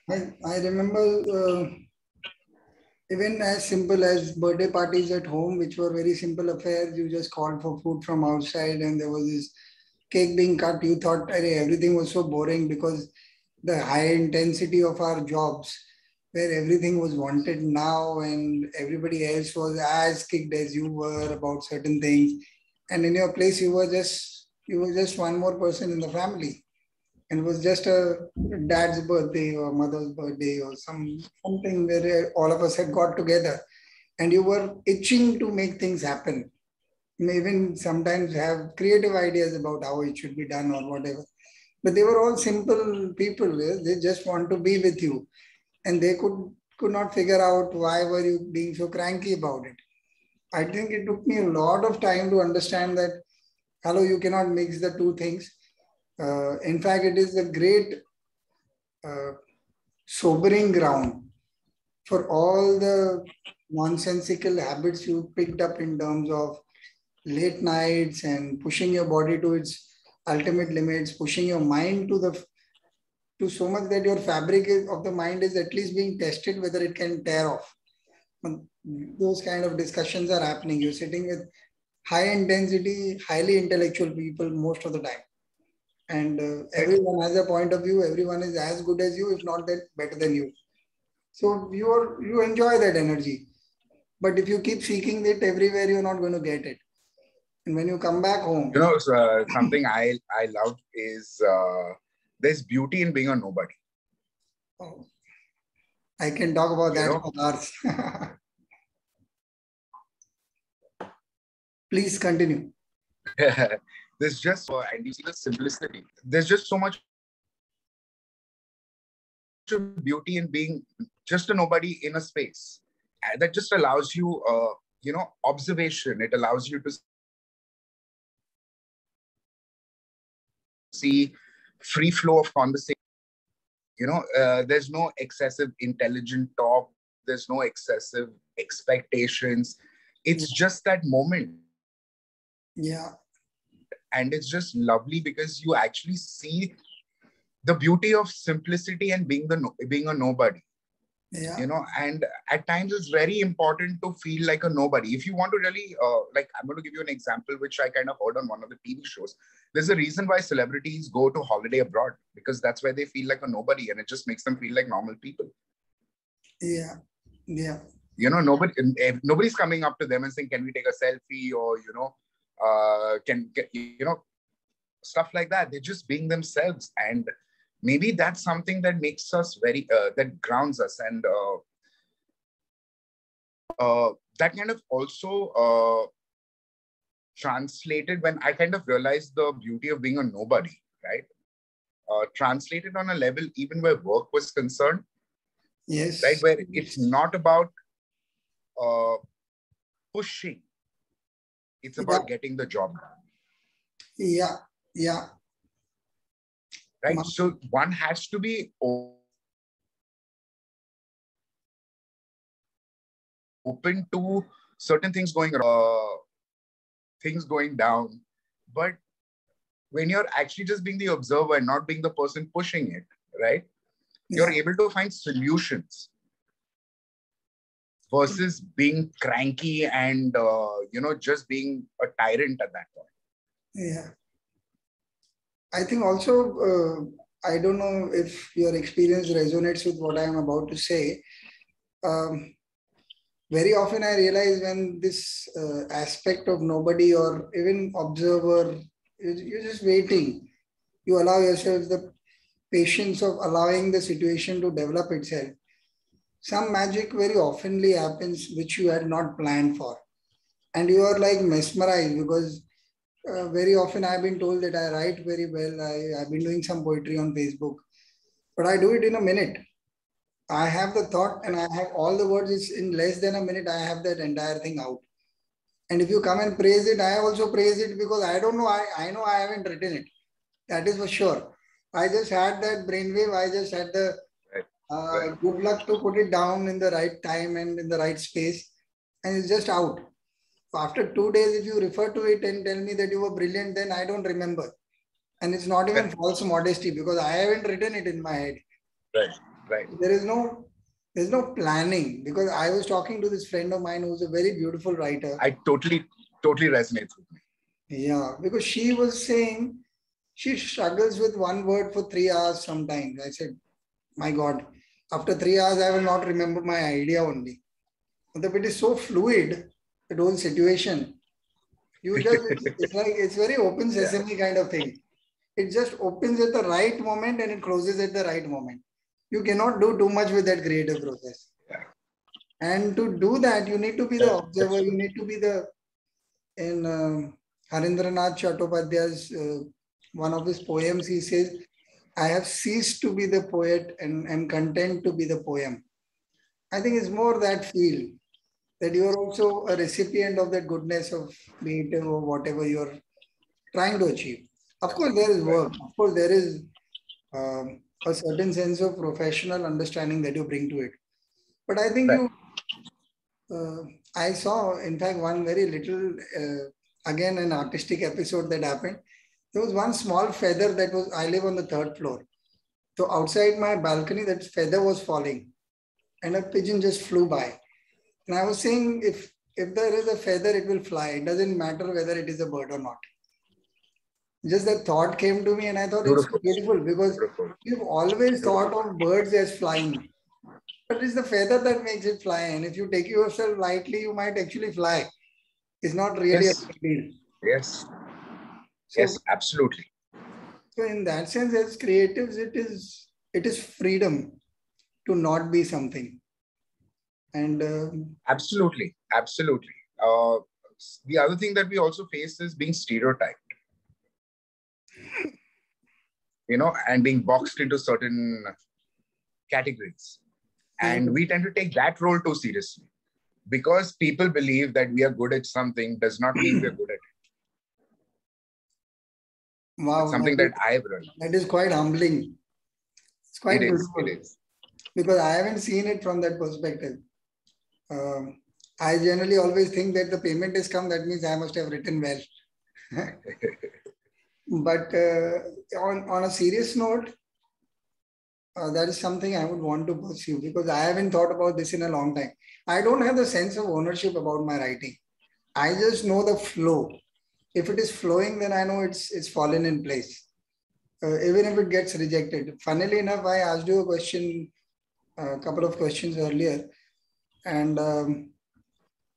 I remember even as simple as birthday parties at home, which were very simple affairs. You just called for food from outside, and there was this cake being cut. You thought "Arey, everything was so boring because the high intensity of our jobs, where everything was wanted now, and everybody else was as kicked as you were about certain things. And in your place, you were just one more person in the family, and it was just a dad's birthday or mother's birthday or something where all of us had got together, and you were itching to make things happen. You may even sometimes have creative ideas about how it should be done or whatever. But they were all simple people. Yes? They just want to be with you, and they could not figure out why were you being so cranky about it. I think it took me a lot of time to understand that hello, you cannot mix the two things. In fact, it is a great uh, sobering ground for all the nonsensical habits you picked up in terms of late nights and pushing your body to its ultimate limits, pushing your mind to so much that your of the mind is at least being tested whether it can tear off. And those kind of discussions are happening. You're sitting with high intensity, highly intellectual people most of the time. And everyone has a point of view. Everyone is as good as you, if not that better than you. So you enjoy that energy. But if you keep seeking it everywhere, you're not going to get it. And when you come back home, Something I love is there's beauty in being a nobody. oh, I can talk about that for hours. Please continue. There's just and you see the simplicity. There's just so much beauty in being just a nobody in a space. And that just allows you, observation. It allows you to see free flow of conversation. There's no excessive intelligent talk. There's no excessive expectations. It's just that moment. Yeah. And it's just lovely because you actually see the beauty of simplicity and being a nobody. Yeah. And at times it's very important to feel like a nobody. If you want to really, I'm going to give you an example, which I kind of heard on one of the TV shows. There's a reason why celebrities go to holiday abroad, because that's where they feel like a nobody, and it just makes them feel like normal people. Yeah. Yeah. Nobody's coming up to them and saying, can we take a selfie, or, stuff like that. They're just being themselves. And maybe that's something that makes us that grounds us. And that kind of also translated when I kind of realized the beauty of being a nobody, right? Translated on a level even where work was concerned. Yes. Right, where it's not about pushing. It's about getting the job done. Yeah. Yeah. Right. So one has to be open to certain things going down. But when you're actually just being the observer and not being the person pushing it, right? You're able to find solutions versus being cranky and, just being a tyrant at that point. Yeah. I think also, I don't know if your experience resonates with what I am about to say. Very often I realize when this aspect of nobody or even observer, you're just waiting. You allow yourself the patience of allowing the situation to develop itself. Some magic very oftenly happens which you had not planned for. And you are like mesmerized because very often I've been told that I write very well. I've been doing some poetry on Facebook, but I do it in a minute. I have the thought and I have all the words. It's in less than a minute. I have that entire thing out. And if you come and praise it, I also praise it because I don't know. I know I haven't written it. That is for sure. I just had that brainwave. I just had the good luck to put it down in the right time and in the right space. And it's just out. So after 2 days, if you refer to it and tell me that you were brilliant, then I don't remember. And it's not even false modesty because I haven't written it in my head. Right. Right. There's no planning, because I was talking to this friend of mine who's a very beautiful writer. I totally resonates with me. Yeah, because she was saying she struggles with one word for 3 hours sometimes. I said, my God, after 3 hours, I will not remember my idea only. But it is so fluid, the whole situation. It's like, it's very open sesame kind of thing. It just opens at the right moment and it closes at the right moment. You cannot do too much with that creative process. Yeah. And to do that, you need to be the observer. You need to be in Harindranath Chattopadhyay's, one of his poems, he says, I have ceased to be the poet and am content to be the poem. I think it's more that feel that you are also a recipient of that goodness of creative or whatever you're trying to achieve. Of course, there is work. Of course, there is a certain sense of professional understanding that you bring to it. But I think I saw, in fact, one very little, again, an artistic episode that happened. There was one small feather that was, I live on the third floor. So outside my balcony, that feather was falling and a pigeon just flew by. And I was saying, if there is a feather, it will fly. It doesn't matter whether it is a bird or not. Just that thought came to me and I thought it's beautiful because you've always thought of birds as flying. But it's the feather that makes it fly. And if you take yourself lightly, you might actually fly. It's not really a big deal. Yes. Yes, absolutely. So in that sense, as creatives, it is freedom to not be something. And absolutely. The other thing that we also face is being stereotyped. And being boxed into certain categories. And we tend to take that role too seriously. Because people believe that we are good at something does not mean we're good at it. Wow. It's something that I've learned. That is quite humbling. It's quite beautiful. It is. Because I haven't seen it from that perspective. I generally always think that the payment is come, that means I must have written well. But on a serious note, that is something I would want to pursue because I haven't thought about this in a long time. I don't have the sense of ownership about my writing. I just know the flow. If it is flowing, then I know it's fallen in place. Even if it gets rejected. Funnily enough, I asked you a couple of questions earlier. And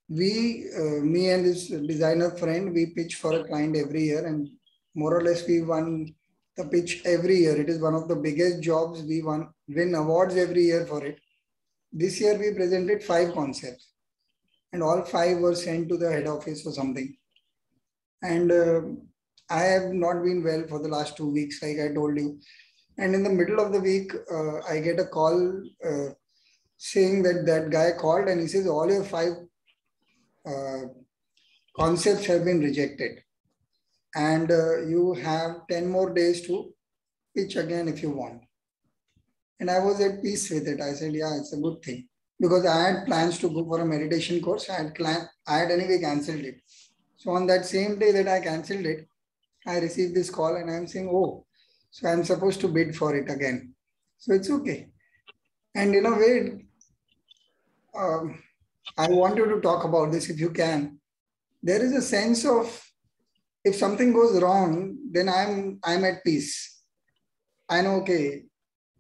me and this designer friend, we pitch for a client every year. And more or less, we won the pitch every year. It is one of the biggest jobs. We win awards every year for it. This year, we presented 5 concepts. And all 5 were sent to the head office or something. And I have not been well for the last 2 weeks, like I told you. And in the middle of the week, I get a call saying that guy called and he says, all your 5 concepts have been rejected. And you have 10 more days to pitch again if you want. And I was at peace with it. I said, yeah, it's a good thing. Because I had plans to go for a meditation course. I had anyway cancelled it. So on that same day that I cancelled it, I received this call and I'm saying, oh, so I'm supposed to bid for it again. So it's okay. And in a way, I want you to talk about this if you can. There is a sense of, if something goes wrong, then I'm at peace. I know, okay,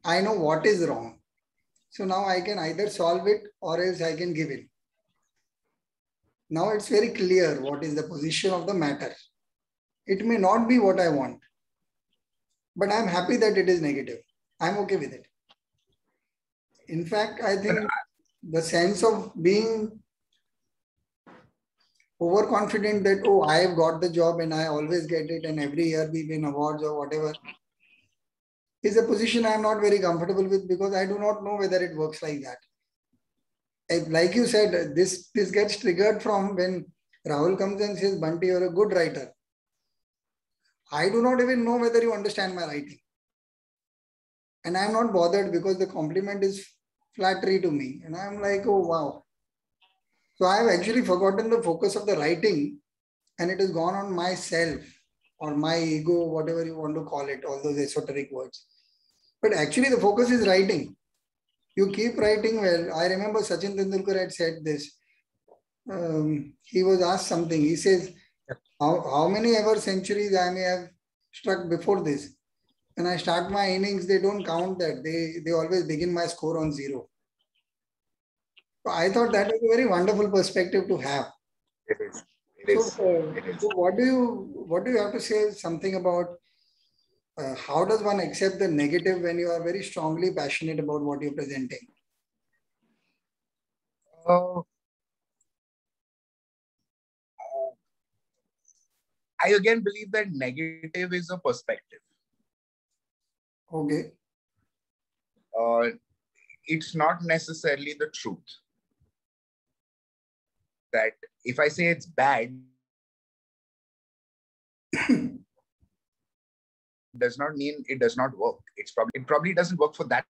I know what is wrong. So now I can either solve it or else I can give in. Now it's very clear what is the position of the matter. It may not be what I want, but I'm happy that it is negative. I'm okay with it. In fact, I think the sense of being overconfident that, oh, I've got the job and I always get it and every year we win awards or whatever, is a position I'm not very comfortable with because I do not know whether it works like that. Like you said, this gets triggered from when Rahul comes and says, Bunty, you're a good writer. I do not even know whether you understand my writing. And I'm not bothered because the compliment is flattery to me. And I'm like, oh, wow. So I've actually forgotten the focus of the writing and it has gone on myself or my ego, whatever you want to call it, all those esoteric words. But actually the focus is writing. You keep writing well. I remember Sachin Tendulkar had said this. He was asked something. He says, how many ever centuries I may have struck before this? When I start my innings, they don't count that. They always begin my score on 0. So I thought that was a very wonderful perspective to have. It is. So what do you have to say something about how does one accept the negative when you are very strongly passionate about what you're presenting? I again believe that negative is a perspective. Okay. It's not necessarily the truth. That if I say it's bad, does not mean it does not work. It probably doesn't work for that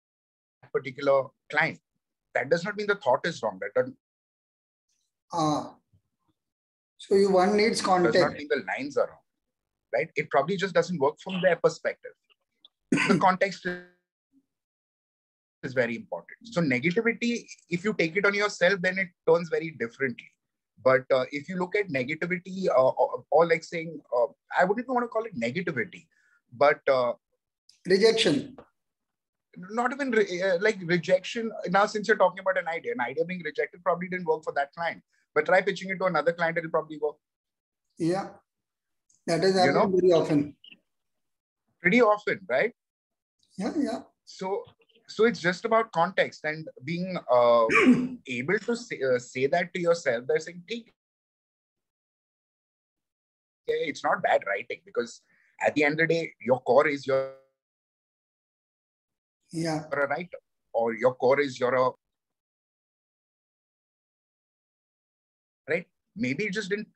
particular client. That does not mean the thought is wrong. That doesn't. So one needs context. Does not mean the lines are wrong, right? It probably just doesn't work from their perspective. The context is very important. So negativity, if you take it on yourself, then it turns very differently. But if you look at negativity or like saying, I wouldn't even want to call it negativity, but rejection. Not even like rejection. Now, since you're talking about an idea being rejected probably didn't work for that client. But try pitching it to another client, it'll probably work. Yeah, that is happening very often. Pretty often, right? Yeah. So it's just about context and being able to say that to yourself. They're saying, it's not bad writing, because at the end of the day, your core is you're a writer, or your core is you're a right. Maybe it just didn't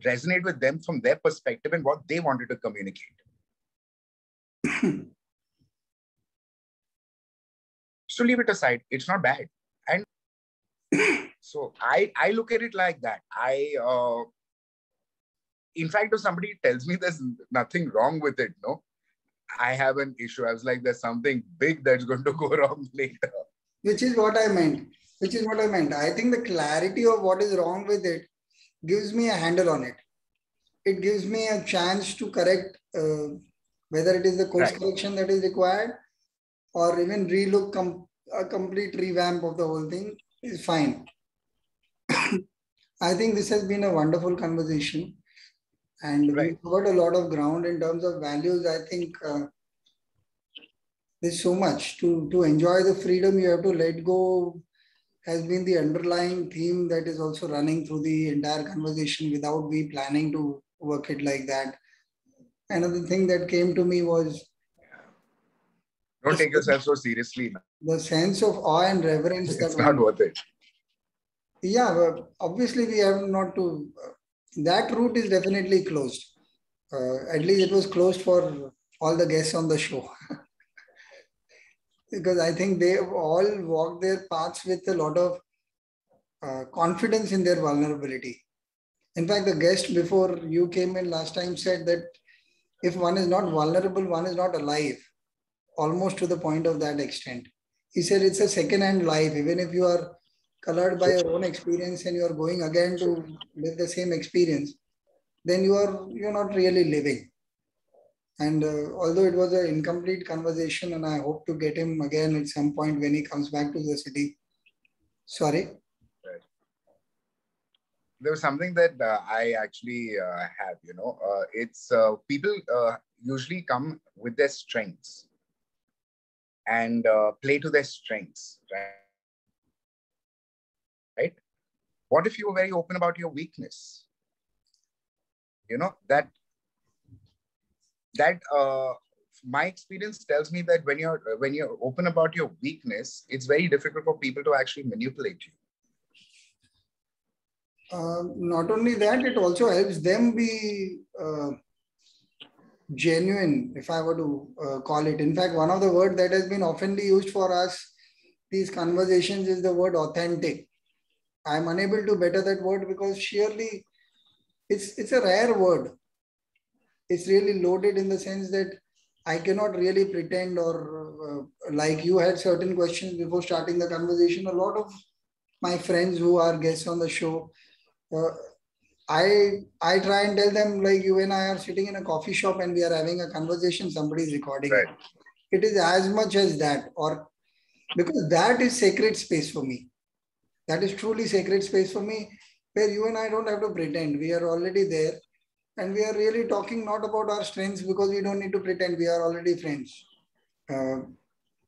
resonate with them from their perspective and what they wanted to communicate. So leave it aside. It's not bad. And so I look at it like that. In fact, if somebody tells me there's nothing wrong with it, no, I have an issue. I was like, there's something big that's going to go wrong later. Which is what I meant. I think the clarity of what is wrong with it gives me a handle on it. It gives me a chance to correct whether it is the course correction that is required, or even relook a complete revamp of the whole thing is fine. I think this has been a wonderful conversation, and we've covered a lot of ground in terms of values. I think there's so much to enjoy the freedom you have to let go has been the underlying theme that is also running through the entire conversation without we planning to work it like that. Another thing that came to me was, don't take yourself so seriously. The sense of awe and reverence. It's not worth it. Yeah, but obviously we have not to. That route is definitely closed. At least it was closed for all the guests on the show. Because I think they all walked their paths with a lot of confidence in their vulnerability. In fact, the guest before you came in last time said that if one is not vulnerable, one is not alive, almost to the point of that extent. He said it's a second-hand life. Even if you are colored by your own experience and you are going again to live the same experience, then you're not really living. And although it was an incomplete conversation, and I hope to get him again at some point when he comes back to the city. Sorry? There was something that I actually have, it's people usually come with their strengths and play to their strengths, right? What if you were very open about your weakness? That my experience tells me that when you're open about your weakness, it's very difficult for people to actually manipulate you. Not only that, it also helps them be genuine, if I were to call it. In fact, one of the words that has been oftenly used for us, these conversations, is the word authentic. I'm unable to better that word because sheerly it's a rare word. It's really loaded in the sense that I cannot really pretend or like you had certain questions before starting the conversation. A lot of my friends who are guests on the show, I try and tell them, like, you and I are sitting in a coffee shop and we are having a conversation, somebody is recording it. It is as much as that, or because that is sacred space for me. That is truly sacred space for me, where you and I don't have to pretend. We are already there, and we are really talking not about our strengths, because we don't need to pretend. We are already friends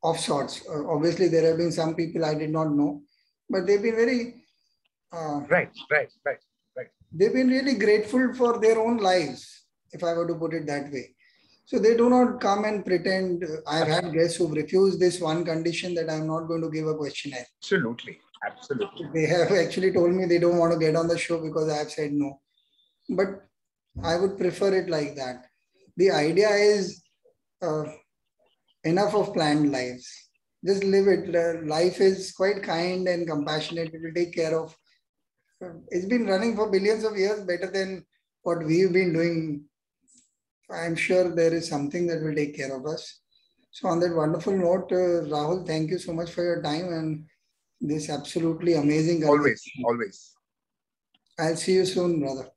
of sorts. Obviously, there have been some people I did not know, but they've been very right. They've been really grateful for their own lives, if I were to put it that way. So they do not come and pretend. I've had guests who've refused this one condition, that I'm not going to give a questionnaire. Absolutely. They have actually told me they don't want to get on the show because I have said no. But I would prefer it like that. The idea is enough of planned lives. Just live it. Life is quite kind and compassionate. It will take care of. It's been running for billions of years, better than what we've been doing. I'm sure there is something that will take care of us. So on that wonderful note, Rahul, thank you so much for your time and this absolutely amazing conversation. Always. I'll see you soon, brother.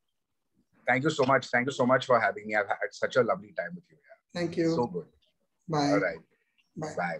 Thank you so much. Thank you so much for having me. I've had such a lovely time with you. Thank you. So good. Bye. All right. Bye. Bye.